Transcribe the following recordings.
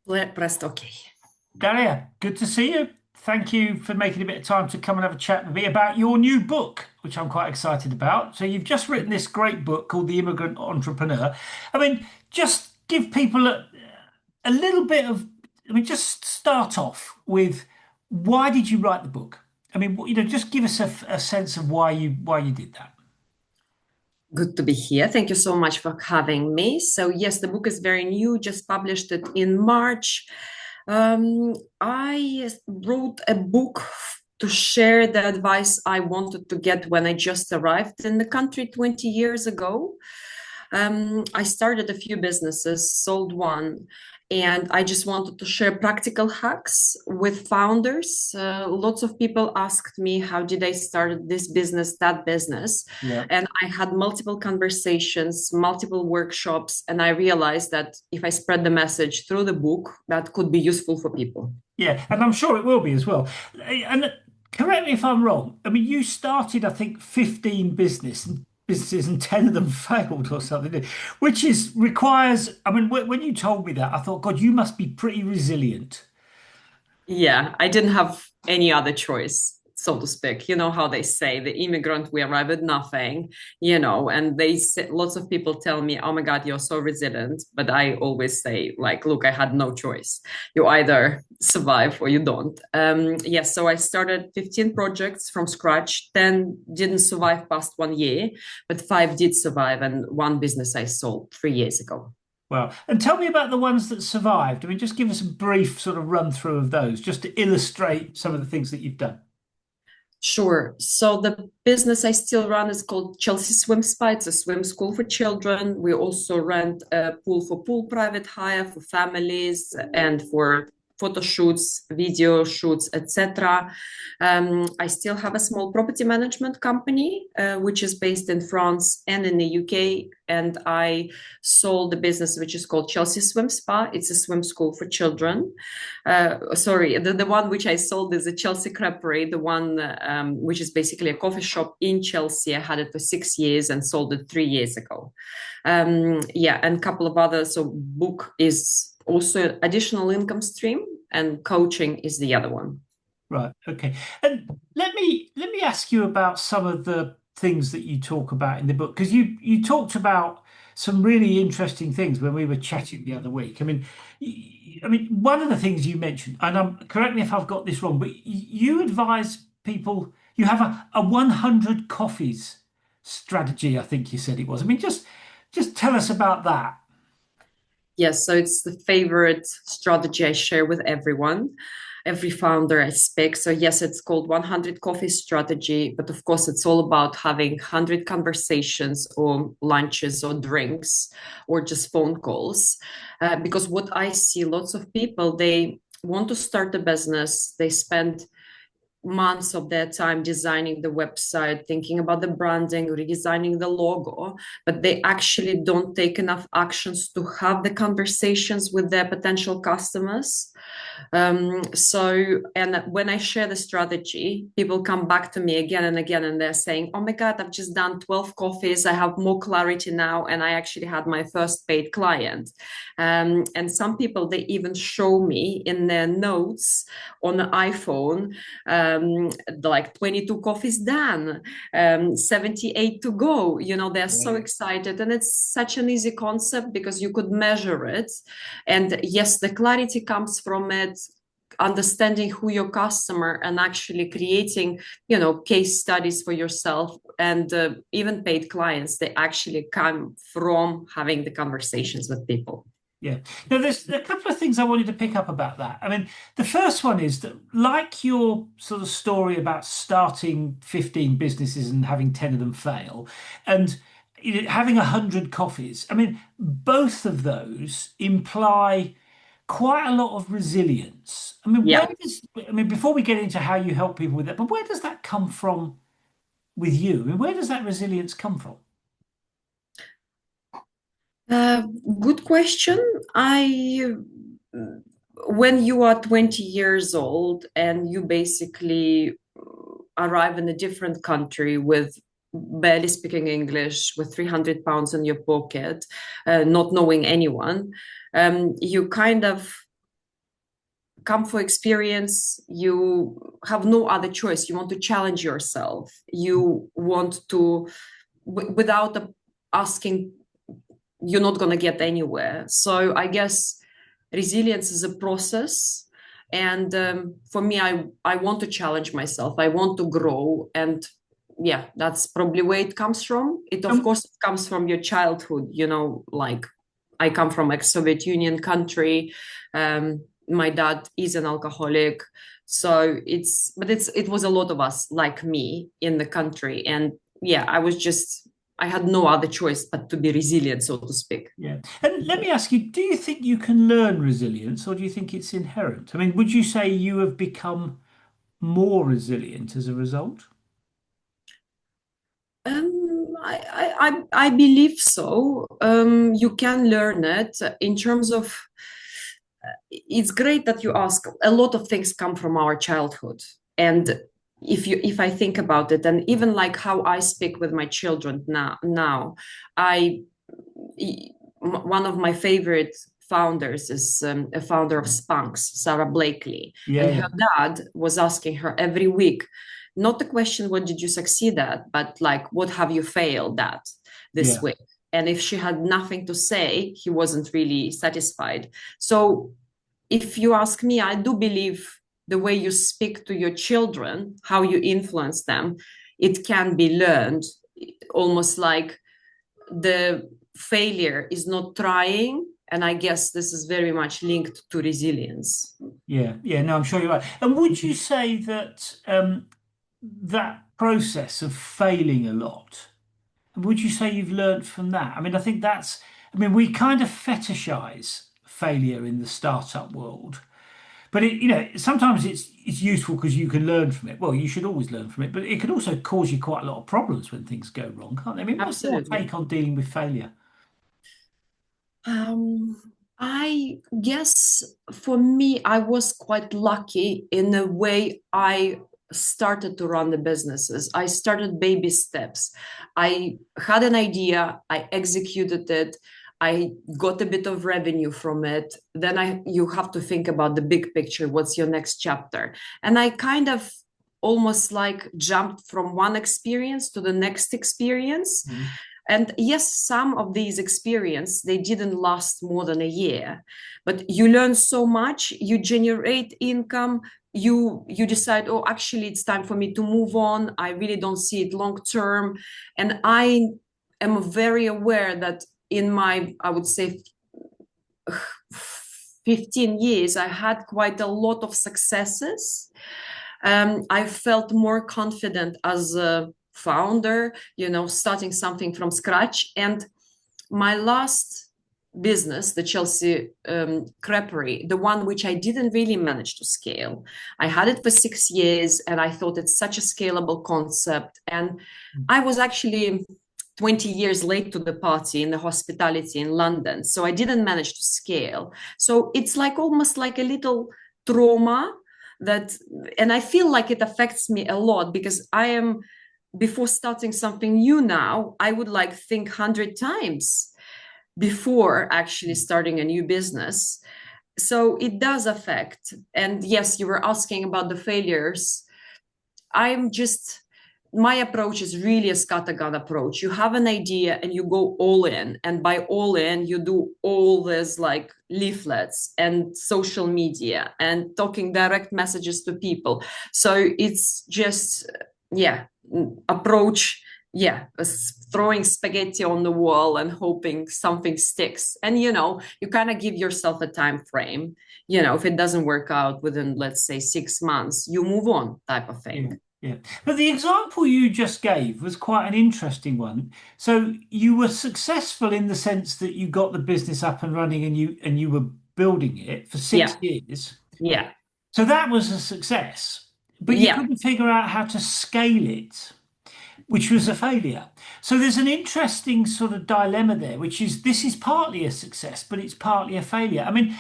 Pressed OK. Darya, good to see you. Thank you for making a bit of time to come and have a chat with me about your new book, which I'm quite excited about. So, you've just written this great book called The Immigrant Entrepreneur. Just give people a little bit of, just start off with why did you write the book? Just give us a sense of why you did that. Good to be here. Thank you so much for having me. So, yes, the book is very new, just published it in March. I wrote a book to share the advice I wanted to get when I just arrived in the country 20 years ago. I started a few businesses, sold one, and I just wanted to share practical hacks with founders. Lots of people asked me, how did I start this business, that business? Yeah. And I had multiple conversations, multiple workshops, and I realized that if I spread the message through the book, that could be useful for people. Yeah, and I'm sure it will be as well. And correct me if I'm wrong. You started, I think, 15 businesses and 10 of them failed or something, which is requires. When you told me that, I thought, God, you must be pretty resilient. Yeah, I didn't have any other choice, so to speak. You know how they say the immigrant, we arrive at nothing, and they say, lots of people tell me, oh my God, you're so resilient. But I always say, like, look, I had no choice. You either survive or you don't. Yes, so I started 15 projects from scratch. 10 didn't survive past 1 year, but five did survive. And one business I sold 3 years ago. Well, and tell me about the ones that survived. Just give us a brief sort of run through of those, just to illustrate some of the things that you've done. Sure. So the business I still run is called Chelsea Swim Spa. It's a swim school for children. We also rent a pool for pool private hire for families and for photo shoots, video shoots, etc. I still have a small property management company, which is based in France and in the UK. And I sold the business, which is called Chelsea Swim Spa. It's a swim school for children. Sorry, the one which I sold is a Chelsea Creperie, the one which is basically a coffee shop in Chelsea. I had it for 6 years and sold it 3 years ago. Yeah, and a couple of others. So book is also additional income stream, and coaching is the other one. Right. Okay. And let me ask you about some of the things that you talk about in the book, because you talked about some really interesting things when we were chatting the other week. One of the things you mentioned, and correct me if I've got this wrong, but you advise people. You have a 100 coffees strategy, I think you said it was. Just tell us about that. Yes, so it's the favorite strategy I share with everyone, every founder I speak. So yes, it's called 100 Coffee Strategy, but of course it's all about having 100 conversations or lunches or drinks or just phone calls. Because what I see, lots of people, they want to start a business, they spend months of their time designing the website, thinking about the branding, redesigning the logo, but they actually don't take enough actions to have the conversations with their potential customers. And when I share the strategy, people come back to me again and again, and they're saying, oh my God, I've just done 12 coffees. I have more clarity now. And I actually had my first paid client. And some people, they even show me in their notes on the iPhone, like 22 coffees done, 78 to go. They're so excited. And it's such an easy concept because you could measure it. And yes, the clarity comes from it, understanding who your customer, and actually creating case studies for yourself, and even paid clients, they actually come from having the conversations with people. Yeah. Now, there's a couple of things I wanted to pick up about that. The first one is that, like your sort of story about starting 15 businesses and having 10 of them fail, and having 100 coffees, both of those imply quite a lot of resilience. Yeah. Before we get into how you help people with that, but where does that come from with you? Where does that resilience come from? Uh, Good question. I When you are 20 years old and you basically arrive in a different country with barely speaking English, with 300 pounds in your pocket, not knowing anyone, you kind of come for experience. You have no other choice. You want to challenge yourself. You want to, without asking, you're not going to get anywhere. So I guess resilience is a process. And for me, I want to challenge myself. I want to grow. And yeah, that's probably where it comes from. It, of Um, course, comes from your childhood, like I come from ex-Soviet Union country. My dad is an alcoholic. So it was a lot of us like me in the country. And yeah, I had no other choice but to be resilient, so to speak. yeah. And let me ask you, do you think you can learn resilience or do you think it's inherent? I mean, would you say you have become more resilient as a result? I believe so. You can learn it in terms of. It's great that you ask. A lot of things come from our childhood, and if I think about it, and even like how I speak with my children now, I one of my favorite founders is a founder of Spanx, Sarah Blakely, Yeah, and yeah, her dad was asking her every week, not the question, what did you succeed at, but like, what have you failed at this yeah, week? And if she had nothing to say, he wasn't really satisfied. So if you ask me, I do believe the way you speak to your children, how you influence them, it can be learned, almost like the failure is not trying. And I guess this is very much linked to resilience. yeah, yeah. No, I'm sure you're right. And would you say that that process of failing a lot, would you say you've learned from that? I mean, I think that's, I mean, we kind of fetishize failure in the startup world. But sometimes it's useful because you can learn from it. Well, you should always learn from it, but it can also cause you quite a lot of problems when things go wrong, can't they? I mean, what's your Absolutely. take on dealing with failure? Um, I guess for me, I was quite lucky in a way. I started to run the businesses. I started baby steps. I had an idea, I executed it, I got a bit of revenue from it. Then you have to think about the big picture. What's your next chapter? And I kind of almost like jumped from one experience to the next experience. Mhm. And yes, some of these experience, they didn't last more than a year, but you learn so much, you generate income, you decide, oh, actually it's time for me to move on. I really don't see it long term. And I am very aware that in my, I would say, 15 years, I had quite a lot of successes. I felt more confident as a founder, starting something from scratch. And my last business, the Chelsea creperie, the one which I didn't really manage to scale. I had it for 6 years and I thought it's such a scalable concept. And I was actually 20 years late to the party in the hospitality in London. So I didn't manage to scale. So it's like almost like a little trauma that, and I feel like it affects me a lot because I am, before starting something new now, I would like think 100 times before actually starting a new business. So it does affect. And yes, you were asking about the failures. I'm just, my approach is really a scattergun approach. You have an idea and you go all in. And by all in, you do all this like leaflets and social media and talking direct messages to people. So it's just, yeah, approach, yeah, throwing spaghetti on the wall and hoping something sticks. And you kind of give yourself a time frame. If it doesn't work out within, let's say, 6 months, you move on, type of Yeah, thing. yeah. But the example you just gave was quite an interesting one. So you were successful in the sense that you got the business up and running and you were building it for six Yeah, years. yeah, So that was a success, but you yeah. couldn't figure out how to scale it, which was a failure. So there's an interesting sort of dilemma there, which is this is partly a success, but it's partly a failure. I mean,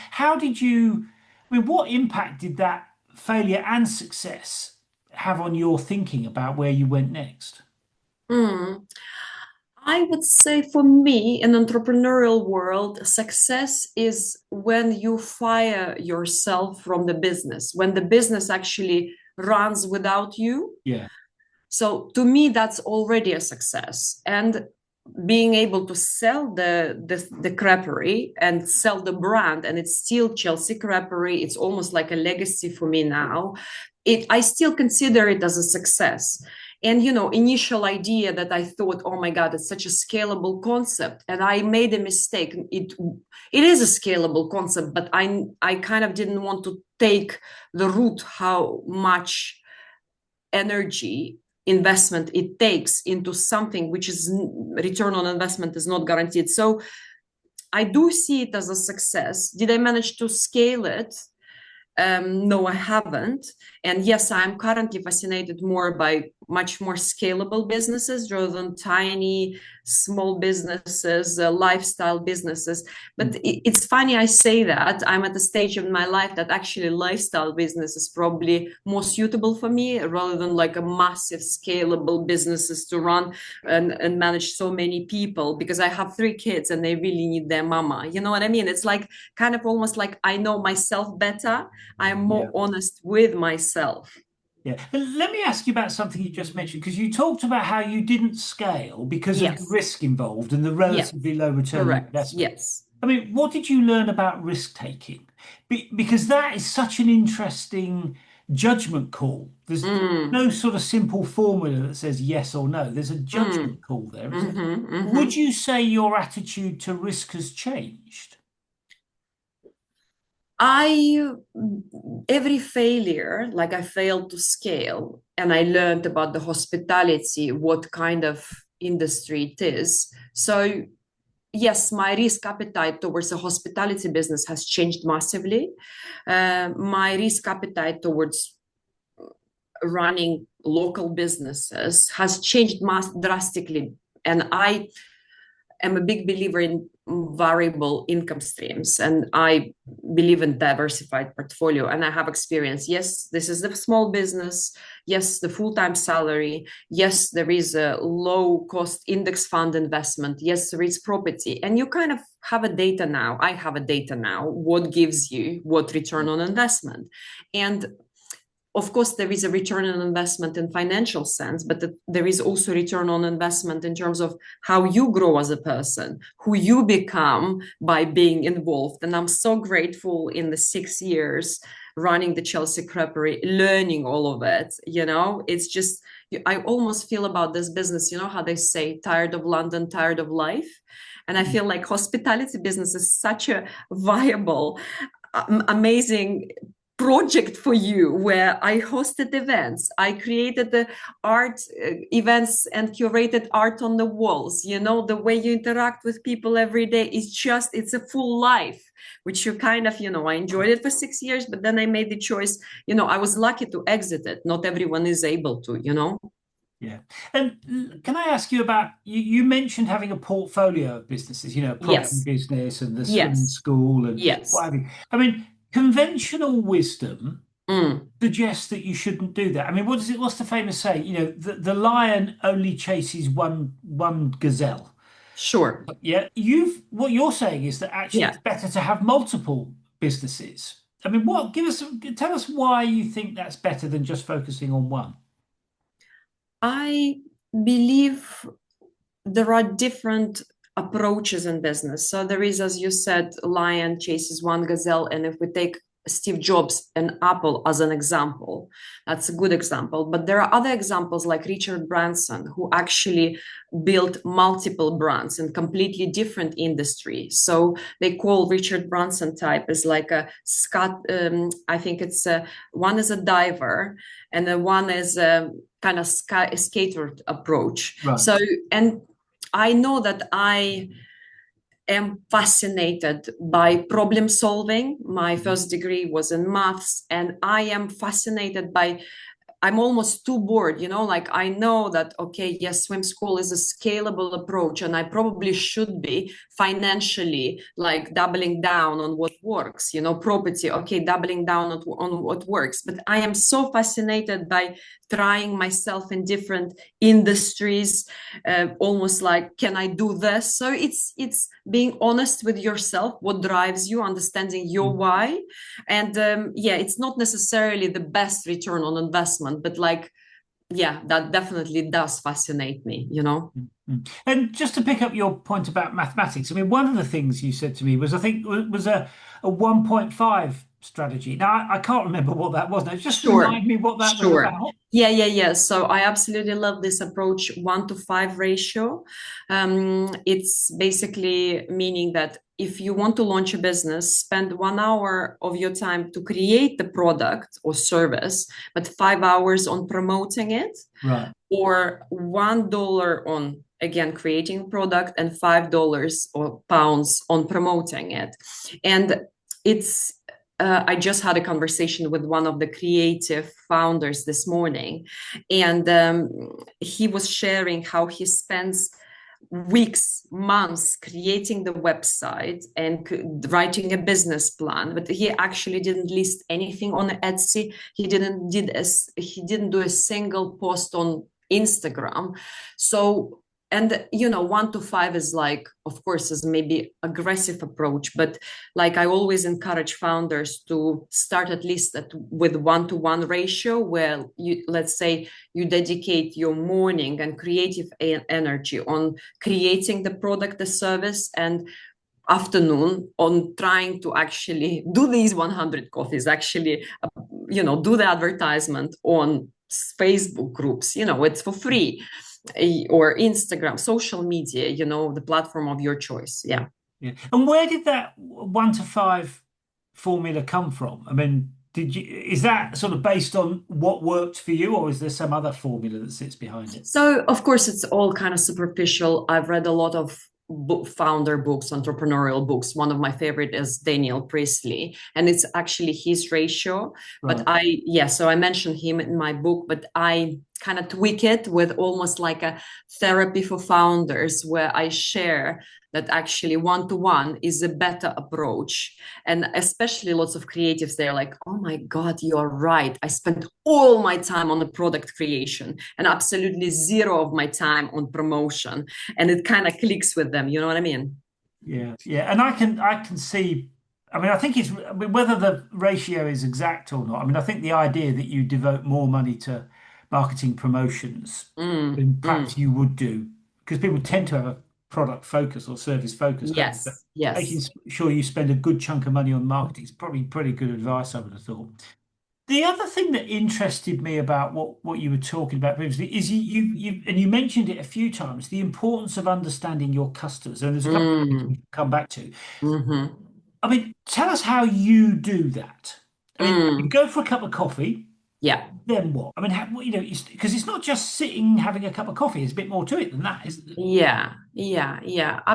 what impact did that failure and success have on your thinking about where you went next? Mm. I would say for me, in entrepreneurial world, success is when you fire yourself from the business, when the business actually runs without you. Yeah. So to me, that's already a success. And being able to sell the creperie and sell the brand, and it's still Chelsea creperie. It's almost like a legacy for me now. I still consider it as a success. And initial idea that I thought, oh my God, it's such a scalable concept, and I made a mistake. It is a scalable concept, but I kind of didn't want to take the route how much energy investment it takes into something which is return on investment is not guaranteed. So I do see it as a success. Did I manage to scale it? No, I haven't. And yes, I'm currently fascinated more by much more scalable businesses rather than tiny, small businesses, lifestyle businesses. But it's funny I say that. I'm at a stage in my life that actually lifestyle business is probably more suitable for me rather than like a massive scalable businesses to run and manage so many people, because I have 3 kids and they really need their mama. You know what I mean? It's like kind of almost like I know myself better. I'm more Yeah. honest with myself. Yeah. But let me ask you about something you just mentioned, because you talked about how you didn't scale because of the Yes, risk involved and the yes, relatively low return on correct. investment. Yes. I mean, what did you learn about risk taking? Because that is such an interesting judgment call. There's Mm, no sort of simple formula that says yes or no. There's a mm, judgment call there, isn't it? mm-hmm, Would mm-hmm. you say your attitude to risk has changed? I every failure, like I failed to scale, and I learned about the hospitality, what kind of industry it is. So yes, my risk appetite towards the hospitality business has changed massively. My risk appetite towards running local businesses has changed drastically. And I am a big believer in variable income streams, and I believe in diversified portfolio, and I have experience. Yes, this is the small business. Yes, the full-time salary. Yes, there is a low cost index fund investment. Yes, there is property, and you kind of have a data now. I have a data now what gives you what return on investment. And of course, there is a return on investment in financial sense, but there is also return on investment in terms of how you grow as a person, who you become by being involved. And I'm so grateful in the 6 years running the Chelsea Creperie, learning all of it. It's just, I almost feel about this business, how they say, tired of London, tired of life. And I feel like hospitality business is such a viable, amazing project for you, where I hosted events, I created the art events and curated art on the walls. The way you interact with people every day is it's a full life, which you kind of, I enjoyed it for 6 years, but then I made the choice. I was lucky to exit it. Not everyone is able to. Yeah. And can I ask you about, you mentioned having a portfolio of businesses, property Yes, business and the swimming yes, school and what yes. have you. I mean, conventional wisdom Mm, suggests that you shouldn't do that. I mean, what's the famous saying? The lion only chases one gazelle. sure. Yeah. What you're saying is that actually Yeah. it's better to have multiple businesses. I mean, tell us why you think that's better than just focusing on one. I believe there are different approaches in business. So there is, as you said, lion chases one gazelle. And if we take Steve Jobs and Apple as an example, that's a good example. But there are other examples like Richard Branson, who actually built multiple brands in completely different industries. So they call Richard Branson type as like a Scott. I think it's one is a diver, and the one is a kind of skater approach. Right. So, and I know that I am fascinated by problem solving. My first degree was in maths, and I am fascinated by I'm almost too bored, like I know that, okay, yes, swim school is a scalable approach, and I probably should be financially like doubling down on what works, property, okay, doubling down on what works. But I am so fascinated by trying myself in different industries, almost like, can I do this? So it's being honest with yourself, what drives you, understanding your why. And yeah, it's not necessarily the best return on investment, but like, yeah, that definitely does fascinate me. And just to pick up your point about mathematics, I mean, one of the things you said to me was, I think, was a 1.5 strategy. Now, I can't remember what that was. Now, just Sure. remind me what that was Sure. about. Yeah. So I absolutely love this approach, 1 to 5 ratio. It's basically meaning that if you want to launch a business, spend 1 hour of your time to create the product or service, but 5 hours on promoting it, Right. or $1 on, again, creating product, and $5 or pounds on promoting it. And it's I just had a conversation with one of the creative founders this morning, and he was sharing how he spends weeks, months creating the website and writing a business plan, but he actually didn't list anything on Etsy. He didn't do a single post on Instagram. So, and 1 to 5 is like, of course, is maybe aggressive approach, but like I always encourage founders to start at least with 1 to 1 ratio, where let's say you dedicate your morning and creative energy on creating the product, the service, and afternoon on trying to actually do these 100 coffees, actually, do the advertisement on Facebook groups, it's for free, or Instagram, social media, the platform of your choice. Yeah. Yeah. And where did that 1 to 5 formula come from? I mean, is that sort of based on what worked for you, or is there some other formula that sits behind it? So, of course, it's all kind of superficial. I've read a lot of founder books, entrepreneurial books. One of my favorite is Daniel Priestley, and it's actually his ratio. Right. But so I mentioned him in my book, but I kind of tweak it with almost like a therapy for founders, where I share that actually 1 to 1 is a better approach. And especially lots of creatives, they're like, oh my God, you're right. I spent all my time on the product creation and absolutely zero of my time on promotion. And it kind of clicks with them. You know what I mean? Yeah. Yeah. And I can see, I mean, I mean, whether the ratio is exact or not, I mean, I think the idea that you devote more money to marketing promotions than perhaps you would do, because people tend to have a product focus or service focus, don't they? But Yes. making Yes. sure you spend a good chunk of money on marketing is probably pretty good advice, I would have thought. The other thing that interested me about what you were talking about previously is you mentioned it a few times, the importance of understanding your customers. And there's a couple of things we Mm, can come back to. hmm I mean, tell us how you do that. I mean, you mm. go for a cup of coffee, Yeah. then what? I mean, because it's not just sitting having a cup of coffee. There's a bit more to it than that, isn't it? Yeah.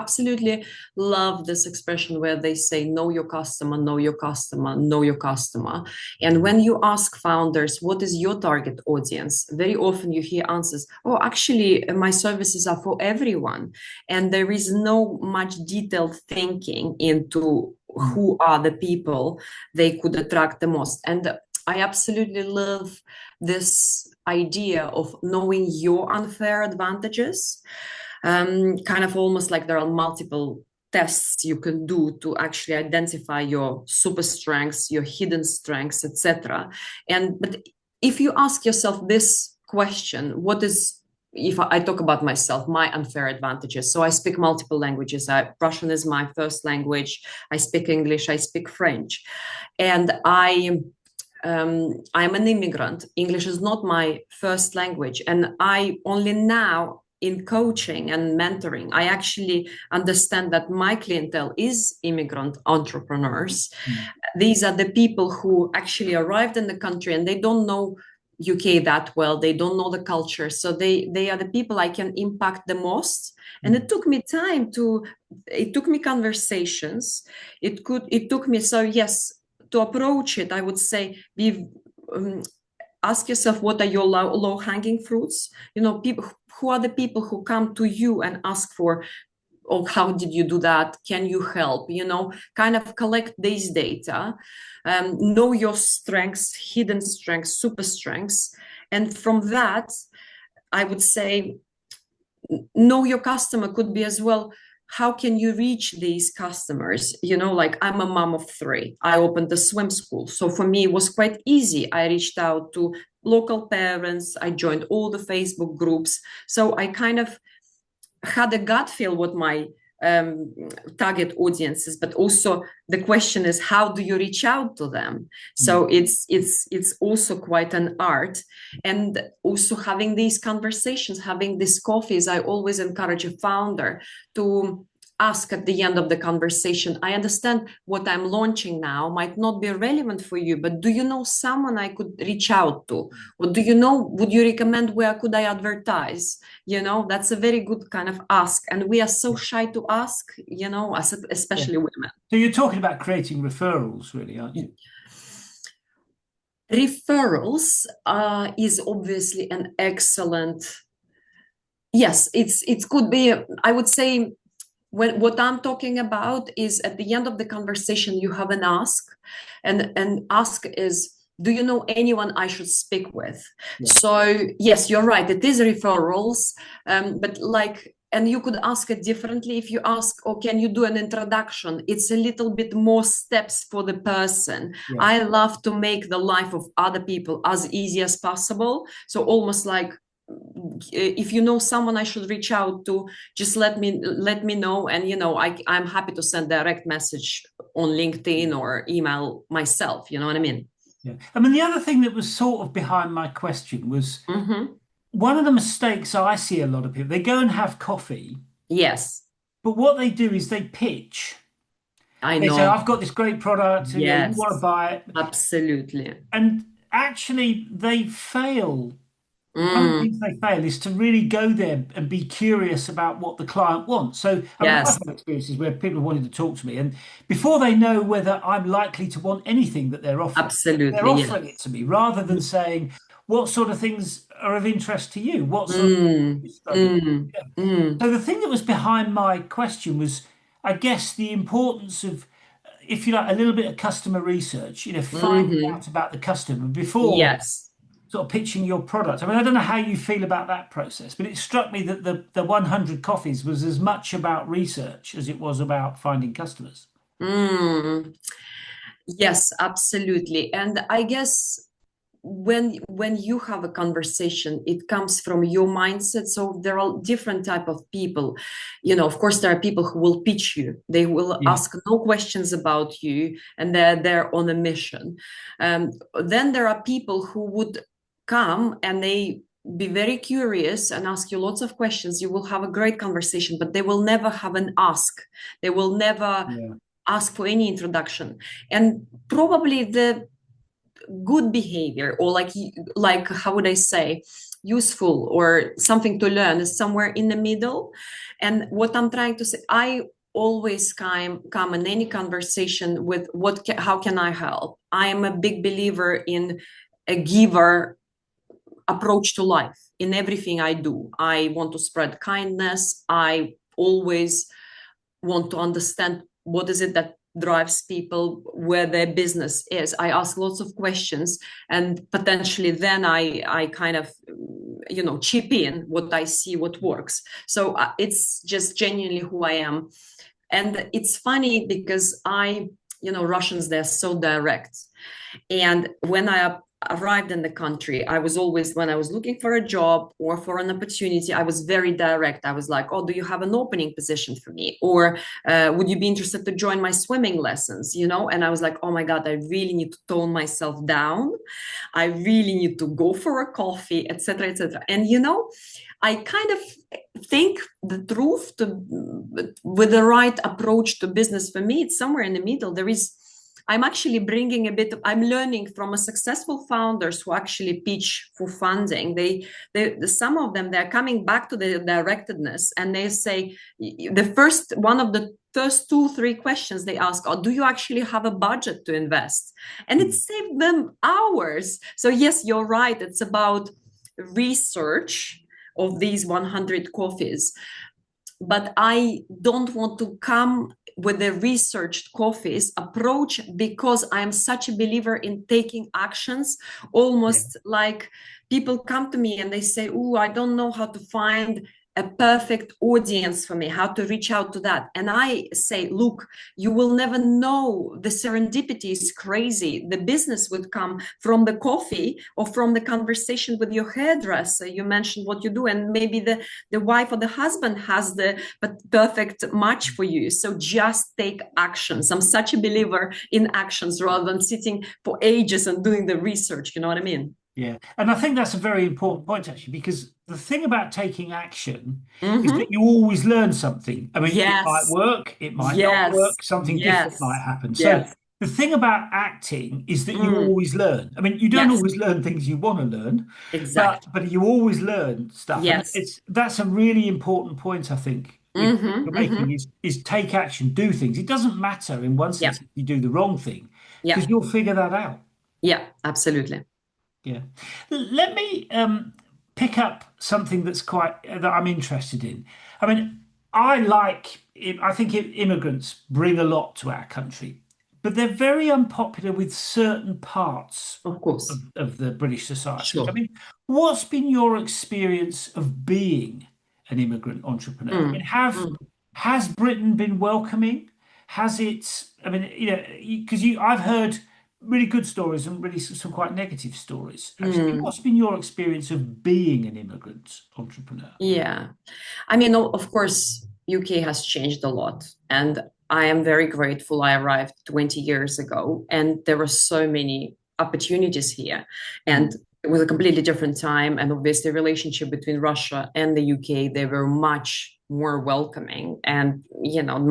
Absolutely love this expression where they say, know your customer, know your customer, know your customer. And when you ask founders, what is your target audience? Very often you hear answers, oh, actually, my services are for everyone. And there is no much detailed thinking into Mm. who are the people they could attract the most. And I absolutely love this idea of knowing your unfair advantages. Kind of almost like there are multiple tests you can do to actually identify your super strengths, your hidden strengths, etc. But if you ask yourself this question, what is, if I talk about myself, my unfair advantages? So I speak multiple languages. Russian is my first language. I speak English. I speak French, and I'm an immigrant. English is not my first language. And I only now, in coaching and mentoring, I actually understand that my clientele is immigrant entrepreneurs. Mm. These are the people who actually arrived in the country and they don't know UK that well. They don't know the culture. So they are the people I can impact the most. And Mm. it took me time it took me conversations. It took me, so yes, to approach it, I would say be ask yourself, what are your low-hanging fruits? People, who are the people who come to you and ask for, oh, how did you do that? Can you help? Kind of collect these data, know your strengths, hidden strengths, super strengths. And from that, I would say, know your customer could be as well. How can you reach these customers? Like, I'm a mom of 3. I opened the swim school. So for me, it was quite easy. I reached out to local parents. I joined all the Facebook groups. So I kind of had a gut feel what my target audiences, but also the question is, how do you reach out to them? So it's also quite an art. And also having these conversations, having these coffees, I always encourage a founder to ask at the end of the conversation, I understand what I'm launching now might not be relevant for you, but do you know someone I could reach out to? Or would you recommend where could I advertise? That's a very good kind of ask. And we are so shy to ask, especially women. So you're talking about creating referrals, really, aren't you? Referrals is obviously an excellent, yes, it could be, I would say, what I'm talking about is at the end of the conversation, you have an ask, and ask is, do you know anyone I should speak with? Yeah. So yes, you're right. It is referrals, but and you could ask it differently. If you ask, oh, can you do an introduction? It's a little bit more steps for the person. Yeah. I love to make the life of other people as easy as possible. So almost like, if you know someone I should reach out to, just let me know, and I'm happy to send direct message on LinkedIn or email myself. You know what I mean? Yeah. I mean, the other thing that was sort of behind my question was one of the mistakes I see a lot of people, they go and have coffee. Yes. But what they do is they pitch. I know. They say, I've got this great product. Yes. You want to buy it. Absolutely. And actually, they fail. One of the things they fail is to really go there and be curious about what the client wants. So I've had experiences where people wanted to talk to me, and before they know whether I'm likely to want anything that they're offering, they're offering it to me rather than saying, what sort of things are of interest to you? What sort of So the thing that was behind my question was, I guess, the importance of, if you like, a little bit of customer research, finding out about the customer before sort of pitching your product. I mean, I don't know how you feel about that process, but it struck me that the 100 coffees was as much about research as it was about finding customers. Yes, absolutely. And I guess when you have a conversation, it comes from your mindset. So there are different type of people. Of course, there are people who will pitch you. They will ask no questions about you, and they're on a mission. Then there are people who would come and they be very curious and ask you lots of questions. You will have a great conversation, but they will never have an ask. They will never ask for any introduction. And probably the good behavior, or like how would I say, useful or something to learn, is somewhere in the middle. And what I'm trying to say, I always come in any conversation with how can I help? I am a big believer in a giver approach to life. In everything I do, I want to spread kindness. I always want to understand what is it that drives people, where their business is. I ask lots of questions, and potentially then I kind of chip in what I see, what works. So it's just genuinely who I am. And it's funny because Russians, they're so direct. And when I arrived in the country, I was always, when I was looking for a job or for an opportunity, I was very direct. I was like, oh, do you have an opening position for me? Or would you be interested to join my swimming lessons? And I was like, oh my God, I really need to tone myself down. I really need to go for a coffee, etc., etc. And I kind of think the truth with the right approach to business, for me, it's somewhere in the middle. I'm actually bringing I'm learning from a successful founders who actually pitch for funding. Some of them, they're coming back to the directedness, and they say one of the first 2, 3 questions they ask, oh, do you actually have a budget to invest? And it saved them hours. So yes, you're right. It's about research of these 100 coffees. But I don't want to come with a researched coffees approach, because I am such a believer in taking actions, almost like people come to me and they say, oh, I don't know how to find a perfect audience for me, how to reach out to that. And I say, look, you will never know. The serendipity is crazy. The business would come from the coffee or from the conversation with your hairdresser. You mentioned what you do, and maybe the wife or the husband has the perfect match for you. So just take actions. I'm such a believer in actions rather than sitting for ages and doing the research. You know what I mean? Yeah. And I think that's a very important point, actually, because the thing about taking action is that Mm-hmm. you always learn something. I mean, it might Yes. work, it might not Yes. work, something different might Yes. happen. So Yes. the thing about acting is that you Mm. always learn. I mean, you don't Yes. always learn things you want to learn, Exactly. but you always learn stuff. And Yes. that's a really important point, I think, Mm-hmm. you're making Mm-hmm. is take action, do things. It doesn't matter in one Yeah. sense if you do the wrong thing, because Yeah. you'll figure that out. Yeah. Absolutely. Yeah. Let me pick up something that's quite that I'm interested in. I mean, I think immigrants bring a lot to our country, but they're very unpopular with certain parts Of course. of the British society. I Sure. mean, what's been your experience of being an immigrant entrepreneur? I mean, Mm. Mm. has Britain been welcoming? Has it? I mean, because I've heard really good stories and really some quite negative stories. Actually, Mm. what's been your experience of being an immigrant entrepreneur? Yeah. I mean, of course, UK has changed a lot, and I am very grateful. I arrived 20 years ago, and there were so many opportunities here, Mm, and it was a completely different time. And obviously, the relationship between Russia and the UK, they were much more welcoming. And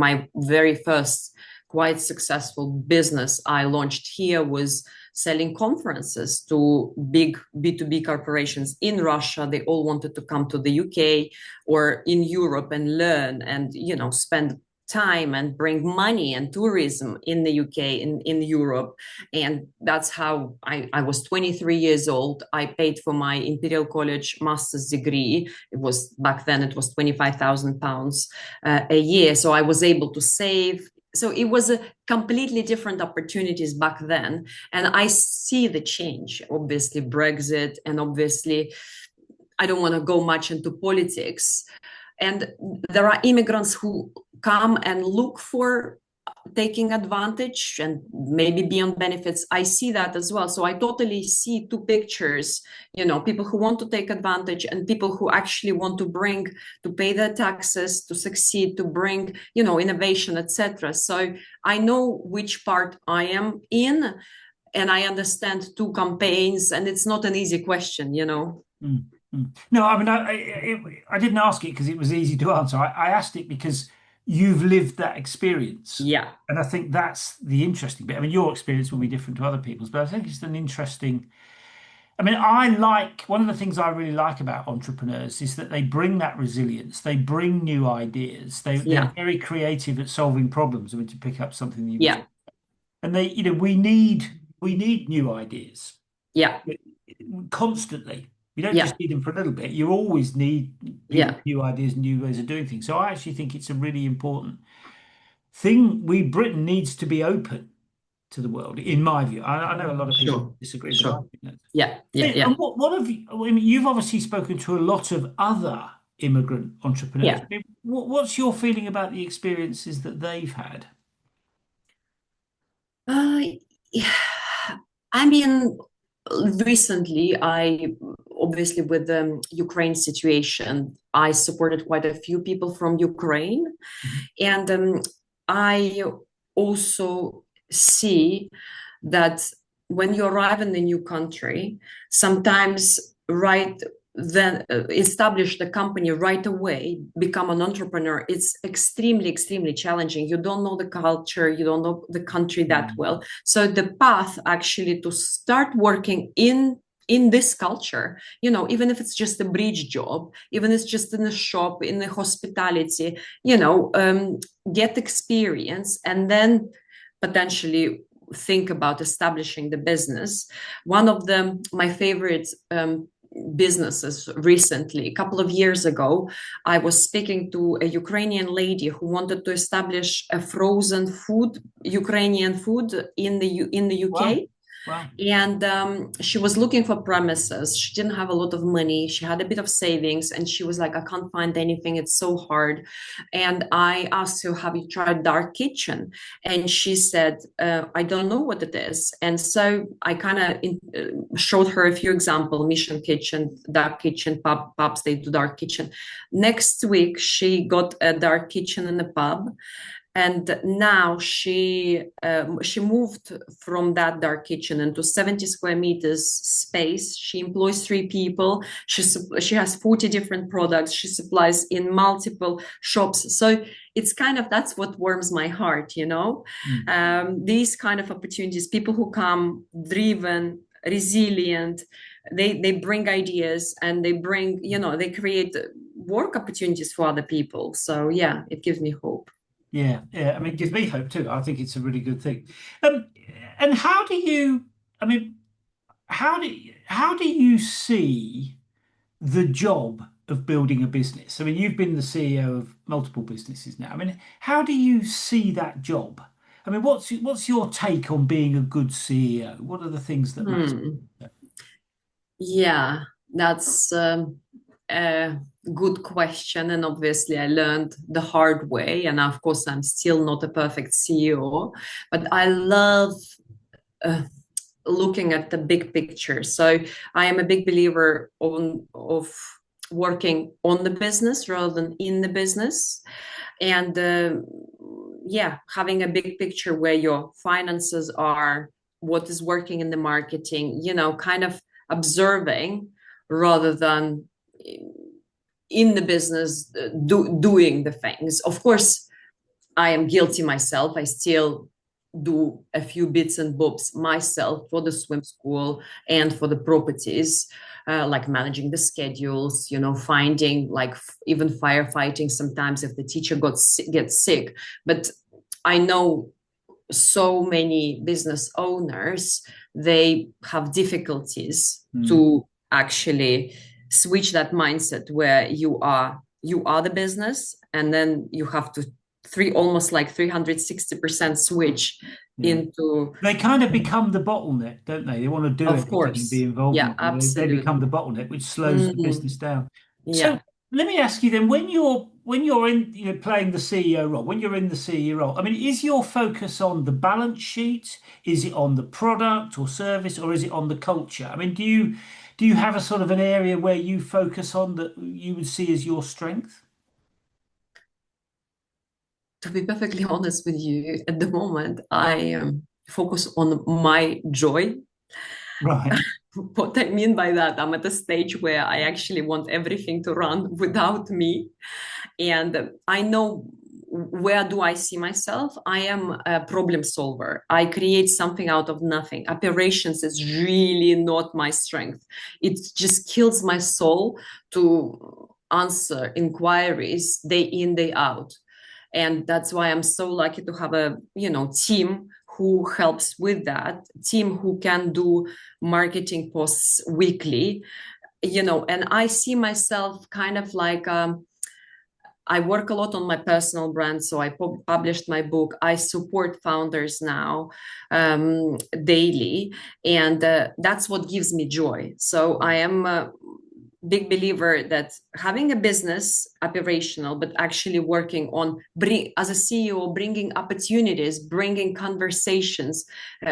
my very first quite successful business I launched here was selling conferences to big B2B corporations in Russia. They all wanted to come to the UK or in Europe and learn and, spend time and bring money and tourism in the UK, in Europe. And that's how I was 23 years old. I paid for my Imperial College master's degree. It was back then, it was £25,000 a year. So I was able to save. So it was a completely different opportunities back then. And I see the change, obviously, Brexit, and obviously, I don't want to go much into politics. And there are immigrants who come and look for taking advantage and maybe beyond benefits. I see that as well. So I totally see two pictures, people who want to take advantage and people who actually want to pay their taxes, to succeed, to bring, innovation, etc. So I know which part I am in, and I understand two campaigns, and it's not an easy question. mm, mm. No, I mean, I didn't ask it because it was easy to answer. I asked it because you've lived that experience. Yeah. And I think that's the interesting bit. I mean, your experience will be different to other people's, but I think it's an interesting. I mean, one of the things I really like about entrepreneurs is that they bring that resilience, they bring new ideas, they're Yeah. very creative at solving problems. I mean, to pick up something that you were Yeah. talking, and we need new ideas Yeah. constantly. We don't Yeah. just need them for a little bit. You always need people Yeah. with new ideas, new ways of doing things. So I actually think it's a really important thing. Britain needs to be open to the world, in my view. I know a lot of people Sure. disagree, but I Sure. think that. Yeah. Yeah. Hey, Yeah. and what have you? I mean, you've obviously spoken to a lot of other immigrant entrepreneurs. Yeah. I mean, what's your feeling about the experiences that they've had? Uh, yeah. I mean, recently, I obviously with the Ukraine situation, I supported quite a few people from Ukraine, Mhm. and I also see that when you arrive in a new country, sometimes right then establish the company right away, become an entrepreneur, it's extremely, extremely challenging. You don't know the culture, you don't know the country that Mm. well. So the path actually to start working in in this culture, even if it's just a bridge job, even if it's just in a shop, in the hospitality, get experience and then potentially think about establishing the business. One of my favorite businesses recently, a couple of years ago, I was speaking to a Ukrainian lady who wanted to establish a frozen food, Ukrainian food in the Wow. UK. Wow. And she was looking for premises. She didn't have a lot of money. She had a bit of savings, and she was like, I can't find anything. It's so hard. And I asked her, have you tried dark kitchen? And she said, I don't know what it is. And so I kind of showed her a few examples: Mission Kitchen, dark kitchen, pubs, they do dark kitchen. Next week, she got a dark kitchen in the pub. And now she moved from that dark kitchen into 70 square meters space. She employs 3 people. She has 40 different products. She supplies in multiple shops. So it's kind of, that's what warms my heart, these kind of opportunities, people who come driven, resilient, they bring ideas, and they bring, they create work opportunities for other people. So yeah, it gives me hope. Yeah, yeah. I mean, it gives me hope too. I think it's a really good thing. Um, and how do you? I mean, how do you see the job of building a business? I mean, you've been the CEO of multiple businesses now. I mean, how do you see that job? I mean, what's your take on being a good CEO? What are the things that matter? Hmm. Yeah, that's a good question. And obviously, I learned the hard way. And of course, I'm still not a perfect CEO, but I love uh, looking at the big picture. So I am a big believer of working on the business rather than in the business. And yeah, having a big picture where your finances are, what is working in the marketing, kind of observing rather than in the business doing the things. Of course, I am guilty myself. I still do a few bits and bobs myself for the swim school and for the properties, like managing the schedules, finding, like, even firefighting sometimes if the teacher gets sick. But I know so many business owners, they have difficulties Mm. to actually switch that mindset where you are the business, and then you have to almost like 360% switch Yeah. into. They kind of become the bottleneck, don't they? They want to do Of everything and be course, involved in yeah, everything. They become the absolutely. bottleneck, which slows the Mhm. business down. So Yeah. let me ask you then, when you're in, playing the CEO role, when you're in the CEO role, I mean, is your focus on the balance sheet? Is it on the product or service, or is it on the culture? I mean, do you have a sort of an area where you focus on that you would see as your strength? To be perfectly honest with you, at the moment, I focus on my joy. Right. What I mean by that, I'm at a stage where I actually want everything to run without me. And I know, where do I see myself? I am a problem solver. I create something out of nothing. Operations is really not my strength. It just kills my soul to answer inquiries day in, day out. And that's why I'm so lucky to have a team who helps with that, team who can do marketing posts weekly, and I see myself kind of like, I work a lot on my personal brand. So I published my book. I support founders now, daily. And that's what gives me joy. So I am a big believer that having a business operational, but actually working on, as a CEO, bringing opportunities, bringing conversations,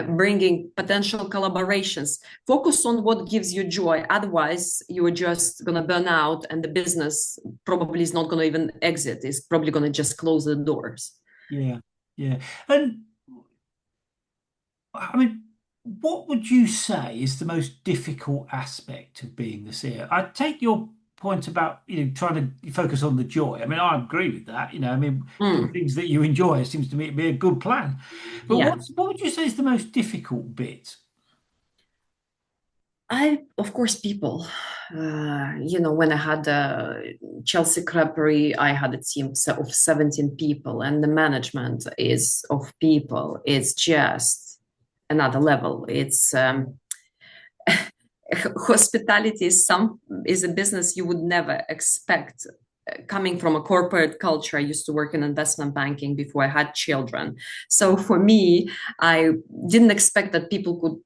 bringing potential collaborations. Focus on what gives you joy. Otherwise, you are just going to burn out, and the business probably is not going to even exit. It's probably going to just close the doors. Yeah. Yeah. And I mean, what would you say is the most difficult aspect of being the CEO? I take your point about, trying to focus on the joy. I mean, I agree with that. I mean, doing Mm, things that you enjoy seems to me to be a good plan. But yeah. what would you say is the most difficult bit? Of course, people. When I had Chelsea Creperie, I had a team of 17 people, and the management is of people. It's just another level. It's hospitality is a business you would never expect coming from a corporate culture. I used to work in investment banking before I had children. So for me, I didn't expect that people could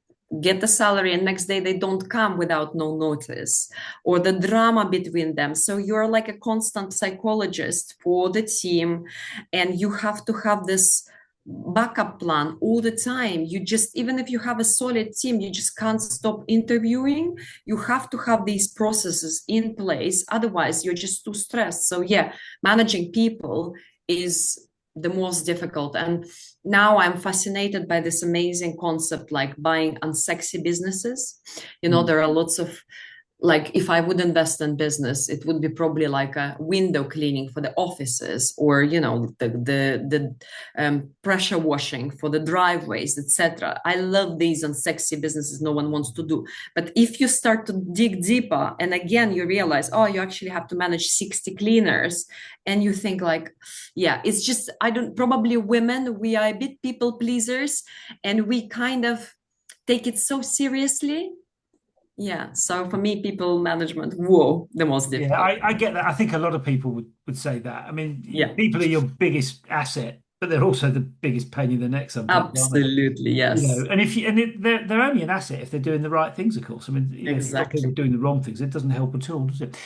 get the salary and next day they don't come without no notice, or the drama between them. So you're like a constant psychologist for the team, and you have to have this backup plan all the time. You just, even if you have a solid team, you just can't stop interviewing. You have to have these processes in place, otherwise you're just too stressed. So yeah, managing people is the most difficult. And now I'm fascinated by this amazing concept, like buying unsexy businesses. There are lots of, like, if I would invest in business, it would be probably like a window cleaning for the offices, or the pressure washing for the driveways, etc. I love these unsexy businesses no one wants to do. But if you start to dig deeper, and again you realize, oh, you actually have to manage 60 cleaners, and you think like, yeah, it's just, probably women, we are a bit people pleasers, and we kind of take it so seriously. Yeah, so for me, people management, whoa, the most Yeah, difficult. I get that. I think a lot of people would say that. I mean, Yeah, people are your biggest asset, but they're also the biggest pain in the neck sometimes, aren't they? absolutely, yes, And if you and they're only an asset if they're doing the right things, of course. I mean, if you've got people exactly. doing the wrong things, it doesn't help at all, does it?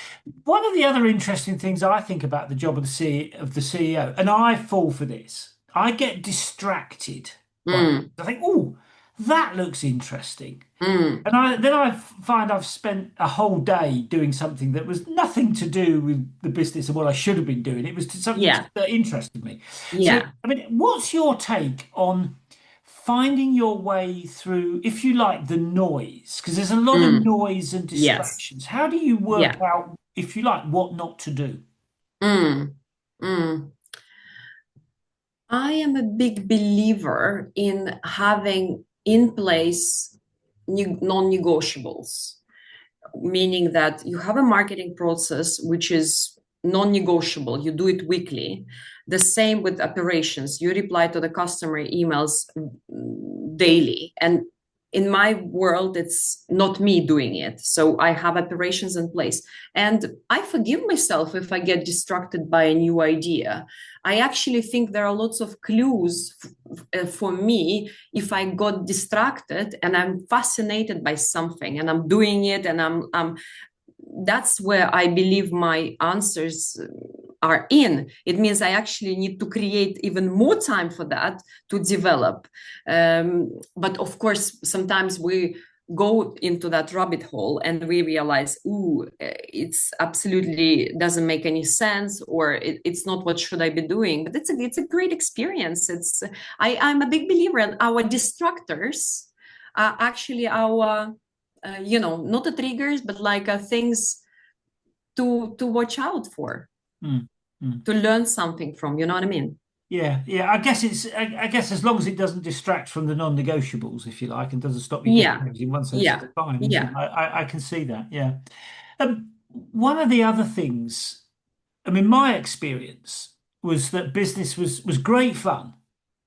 One of the other interesting things I think about the job of the CEO, and I fall for this, I get distracted by Mm, I think, oh, that looks interesting. mm, And I find I've spent a whole day doing something that was nothing to do with the business and what I should have been doing. It was something yeah, that interested me. So, yeah, I mean, what's your take on finding your way through, if you like, the noise? Because there's a lot of mm, noise and yes, distractions. How do you work yeah, out, if you like, what not to do? mm, mm. I am a big believer in having in place non-negotiables, meaning that you have a marketing process which is non-negotiable. You do it weekly. The same with operations. You reply to the customer emails daily. And in my world, it's not me doing it. So I have operations in place. And I forgive myself if I get distracted by a new idea. I actually think there are lots of clues for me if I got distracted and I'm fascinated by something and I'm doing it, and I'm that's where I believe my answers are in. It means I actually need to create even more time for that to develop. But of course, sometimes we go into that rabbit hole and we realize, ooh, it's absolutely doesn't make any sense, or it's not what should I be doing. But it's a great experience. I'm a big believer in our distractors are actually our not the triggers, but like things to watch out for, Mm, mm. to learn something from. You know what I mean? Yeah, yeah. I guess as long as it doesn't distract from the non-negotiables, if you like, and doesn't stop you getting Yeah, things in one sense, it's yeah, fine, isn't it? yeah, I can see that. Yeah. One of the other things, I mean, my experience was that business was great fun.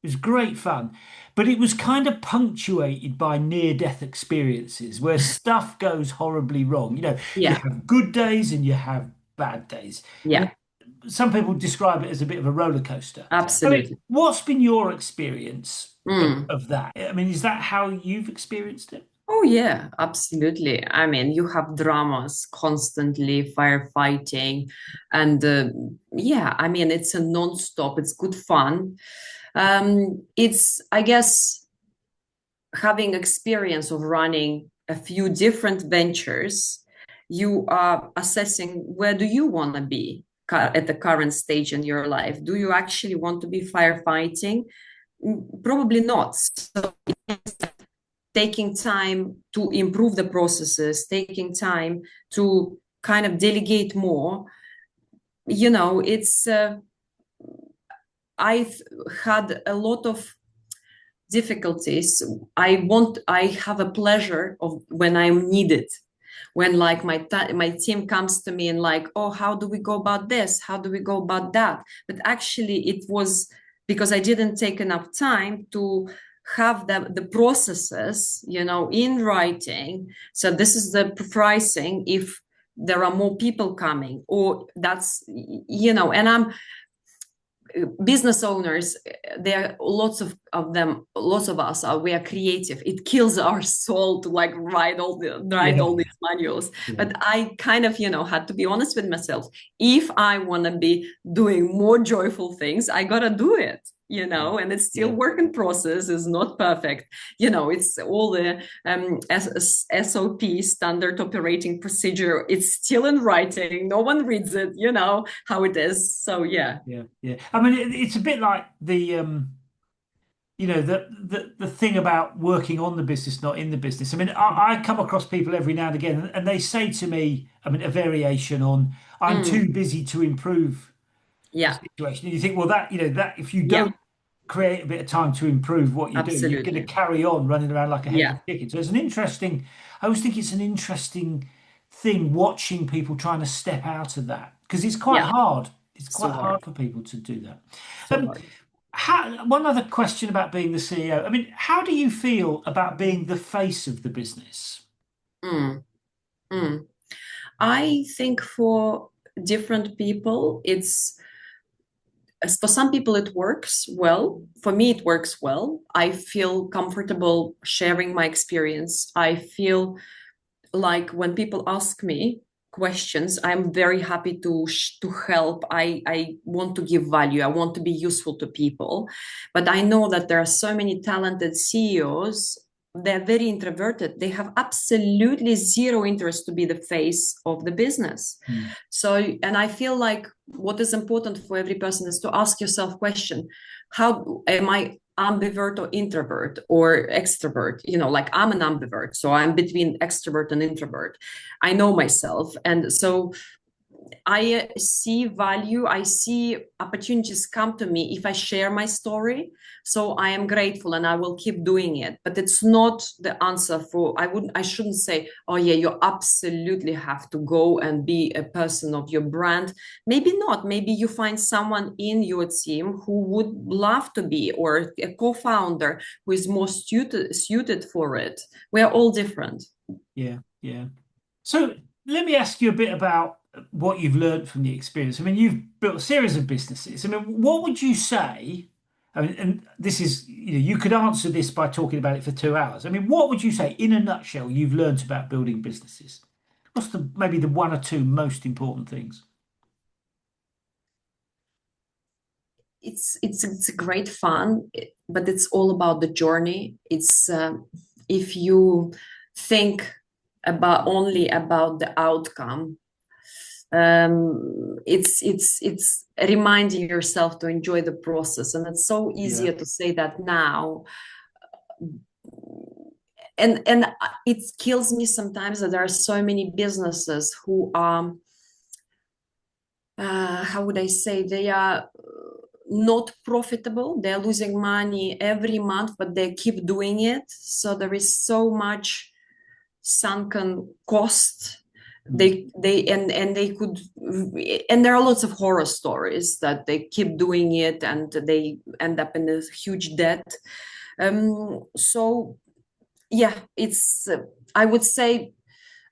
It was great fun, but it was kind of punctuated by near-death experiences where stuff goes horribly wrong. You yeah, have good days and you have bad days. yeah. Some people describe it as a bit of a roller coaster. I mean, Absolutely. what's been your experience Mm. of that? I mean, is that how you've experienced it? Oh yeah, absolutely. I mean, you have dramas constantly, firefighting, and yeah, I mean, it's a non-stop. It's good fun. It's, I guess, having experience of running a few different ventures, you are assessing where do you want to be at the current stage in your life. Do you actually want to be firefighting? Probably not. So taking time to improve the processes, taking time to kind of delegate more, it's I've had a lot of difficulties, I have a pleasure of when I'm needed, when like my team comes to me and like, oh, how do we go about this, how do we go about that? But actually it was because I didn't take enough time to have the processes, in writing. So this is the pricing if there are more people coming, or that's, and I'm business owners, there are lots of them, lots of us we are creative. It kills our soul to like write all these manuals. But I kind of had to be honest with myself. If I want to be doing more joyful things, I gotta do it, and it's still work in process, is not perfect. It's all the SOP, standard operating procedure. It's still in writing. No one reads it, how it is. So yeah. I mean, it's a bit like the the thing about working on the business, not in the business. I mean, I come across people every now and again, and they say to me, I mean, a variation on, I'm too busy to improve the situation. And you think, well, that if you don't create a bit of time to improve what you do, you're going to carry on running around like a headless chicken. So I always think it's an interesting thing watching people trying to step out of that, because it's quite hard. It's quite hard for people to do that. One other question about being the CEO. I mean, how do you feel about being the face of the business? I think for different people, for some people it works well. For me, it works well. I feel comfortable sharing my experience. I feel like when people ask me questions, I'm very happy to help. I want to give value. I want to be useful to people. But I know that there are so many talented CEOs. They're very introverted. They have absolutely zero interest to be the face of the business. So, and I feel like what is important for every person is to ask yourself question: how am I ambivert or introvert or extrovert? Like I'm an ambivert, so I'm between extrovert and introvert. I know myself, and so I see value, I see opportunities come to me if I share my story. So I am grateful and I will keep doing it. But it's not the answer I shouldn't say, oh yeah, you absolutely have to go and be a person of your brand. Maybe not. Maybe you find someone in your team who would love to be, or a co-founder who is more suited for it. We're all different. Yeah. So let me ask you a bit about what you've learned from the experience. I mean, you've built a series of businesses. I mean, what would you say? I mean, and this is, you could answer this by talking about it for 2 hours. I mean, what would you say in a nutshell you've learned about building businesses? What's maybe the one or two most important things? It's great fun, but it's all about the journey. It's if you think only about the outcome, it's reminding yourself to enjoy the process. And it's so easier to say that now, and it kills me sometimes that there are so many businesses who are how would I say, they are not profitable. They're losing money every month, but they keep doing it. So there is so much sunken cost. They could, and there are lots of horror stories that they keep doing it and they end up in a huge debt. So yeah, it's I would say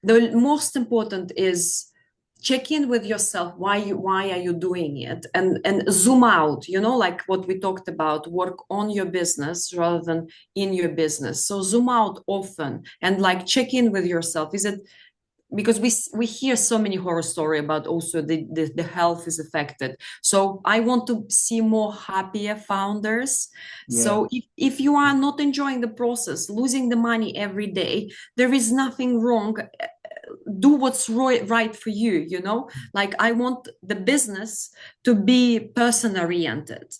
the most important is check in with yourself. Why are you doing it? And zoom out, like what we talked about, work on your business rather than in your business. So zoom out often and like check in with yourself. Is it because we hear so many horror story about also the health is affected. So I want to see more happier founders. So if you are not enjoying the process, losing the money every day, there is nothing wrong. Do what's right for you, like I want the business to be person oriented,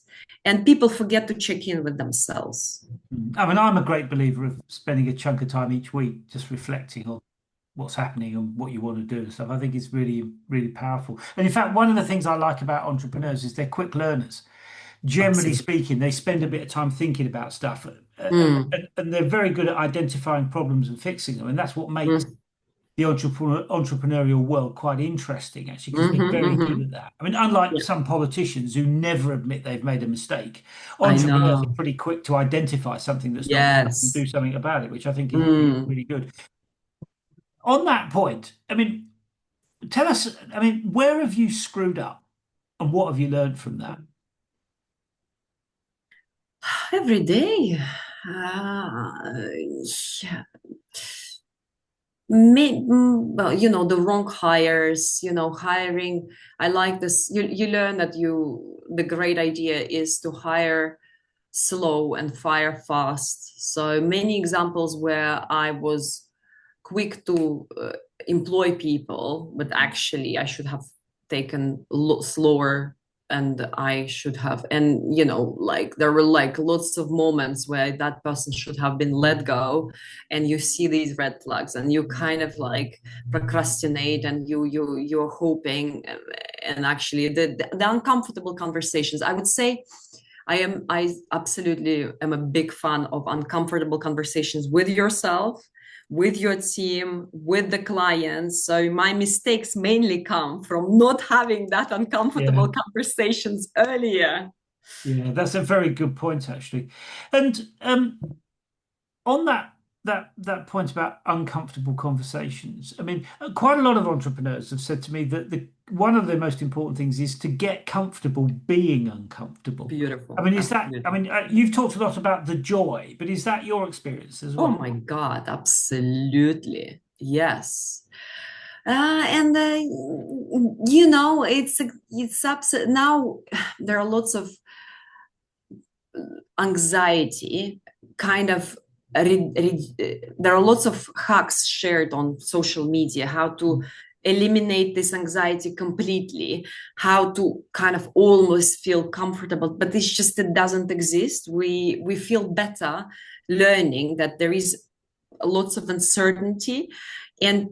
and people forget to check in with themselves. I mean, I'm a great believer of spending a chunk of time each week just reflecting on what's happening and what you want to do and stuff. I think it's really, really powerful. And in fact, one of the things I like about entrepreneurs is they're quick learners. generally Absolutely. speaking, they spend a bit of time thinking about stuff, Mm, and they're very good at identifying problems and fixing them. And that's what makes mm, the entrepreneurial world quite interesting, actually, because they're mhm, very good mhm. at that. I mean, unlike Yeah, some politicians who never admit they've made a mistake, I entrepreneurs are know. pretty quick to identify something that's not right and do Yes. something about it, which I think is Mm. really good. On that point, I mean, tell us, I mean, where have you screwed up and what have you learned from that? Every day. Yeah. Well, the wrong hires, hiring. I like this. You learn that the great idea is to hire slow and fire fast. So many examples where I was quick to employ people, but actually I should have taken slower, and I should have, and like there were like lots of moments where that person should have been let go, and you see these red flags, and you kind of like procrastinate, and you're hoping, and actually the uncomfortable conversations. I would say I absolutely am a big fan of uncomfortable conversations with yourself, with your team, with the clients. So my mistakes mainly come from not having that Yeah. uncomfortable conversations earlier. Yeah, that's a very good point, actually. And on that point about uncomfortable conversations, I mean, quite a lot of entrepreneurs have said to me that the one of the most important things is to get comfortable being uncomfortable. I Beautiful, mean, is that? I absolutely. mean, you've talked a lot about the joy, but is that your experience as Oh well? my God, absolutely. Yes. And it's now there are lots of anxiety kind of there are lots of hacks shared on social media how to eliminate this anxiety completely, how to kind of almost feel comfortable, but it's just it doesn't exist. We feel better learning that there is lots of uncertainty. And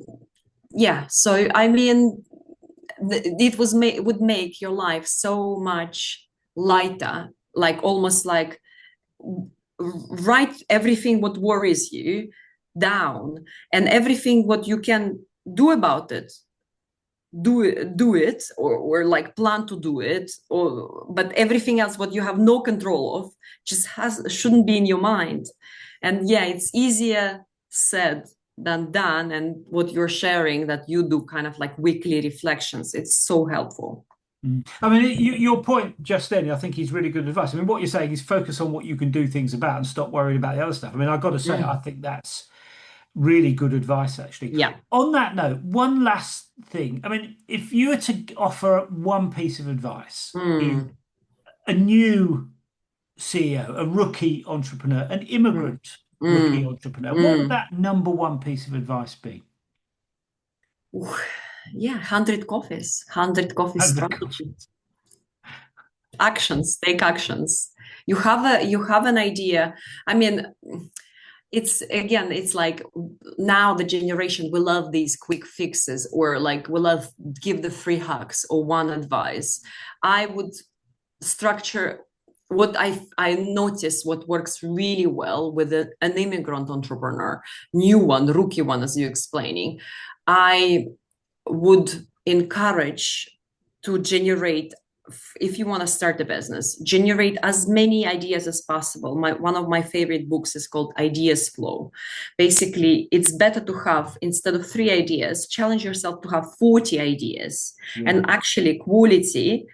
yeah, so I mean, it would make your life so much lighter, like almost like write everything what worries you down, and everything what you can do about it, do it, or like plan to do it, or but everything else what you have no control of just has shouldn't be in your mind. And yeah, it's easier said than done. And what you're sharing, that you do kind of like weekly reflections, it's so helpful. Mm. I mean, your point just then, I think is really good advice. I mean, what you're saying is focus on what you can do things about and stop worrying about the other stuff. I mean, I've got to say, I Mm. think that's really good advice, actually. Yeah. On that note, one last thing. I mean, if you were to offer one piece of advice to Mm. a new CEO, a rookie entrepreneur, an Mm. immigrant rookie Mm. entrepreneur, what would Mm. that number one piece of advice be? Ooh, yeah, 100 coffee And the coffee. strategy. Actions, take actions. You have an idea. I mean, it's like now the generation, we love these quick fixes, or like we love give the free hacks or one advice. I would structure what I notice what works really well with an immigrant entrepreneur, new one, rookie one, as you're explaining. I would encourage to generate, if you want to start a business, generate as many ideas as possible. One of my favorite books is called Ideas Flow. Basically, it's better to have, instead of 3 ideas, challenge yourself to have 40 ideas. Yeah. And actually quality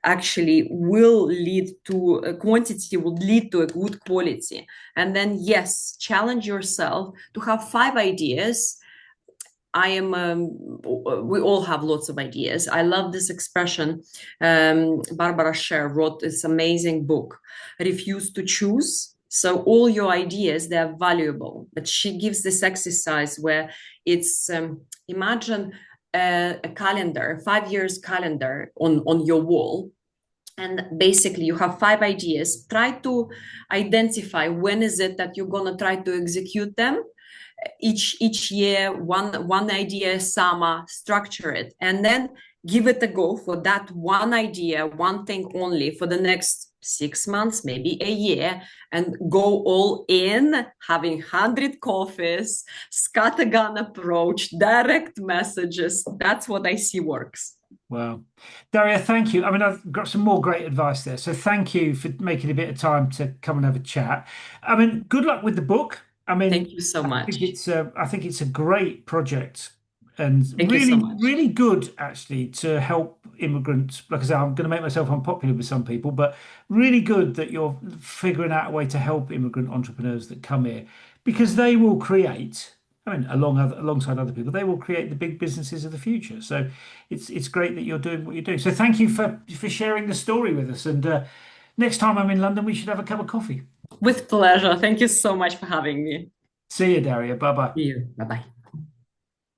actually will lead to a quantity, will lead to a good quality. And then yes, challenge yourself to have 5 ideas. I am, we all have lots of ideas. I love this expression. Barbara Sher wrote this amazing book, Refuse to Choose. So all your ideas, they're valuable. But she gives this exercise where it's, imagine a calendar, 5 years calendar on your wall. And basically you have 5 ideas. Try to identify when is it that you're going to try to execute them each year, one idea, summer, structure it, and then give it a go for that one idea, one thing only, for the next 6 months, maybe a year, and go all in, having 100 coffees, scattergun approach, direct messages. That's what I see works. Wow. Daria, thank you. I mean, I've got some more great advice there. So thank you for making a bit of time to come and have a chat. I mean, good luck with the book. I Thank mean, you so much. I think it's a great project and Thank you so really, much. really good actually to help immigrants. Like I say, I'm going to make myself unpopular with some people, but really good that you're figuring out a way to help immigrant entrepreneurs that come here because they will create. I mean, alongside other people, they will create the big businesses of the future. So it's great that you're doing what you're doing. So thank you for sharing the story with us. And next time I'm in London, we should have a cup of coffee. With pleasure. Thank you so much for having me. See you, Daria. Bye bye. See you. Bye bye.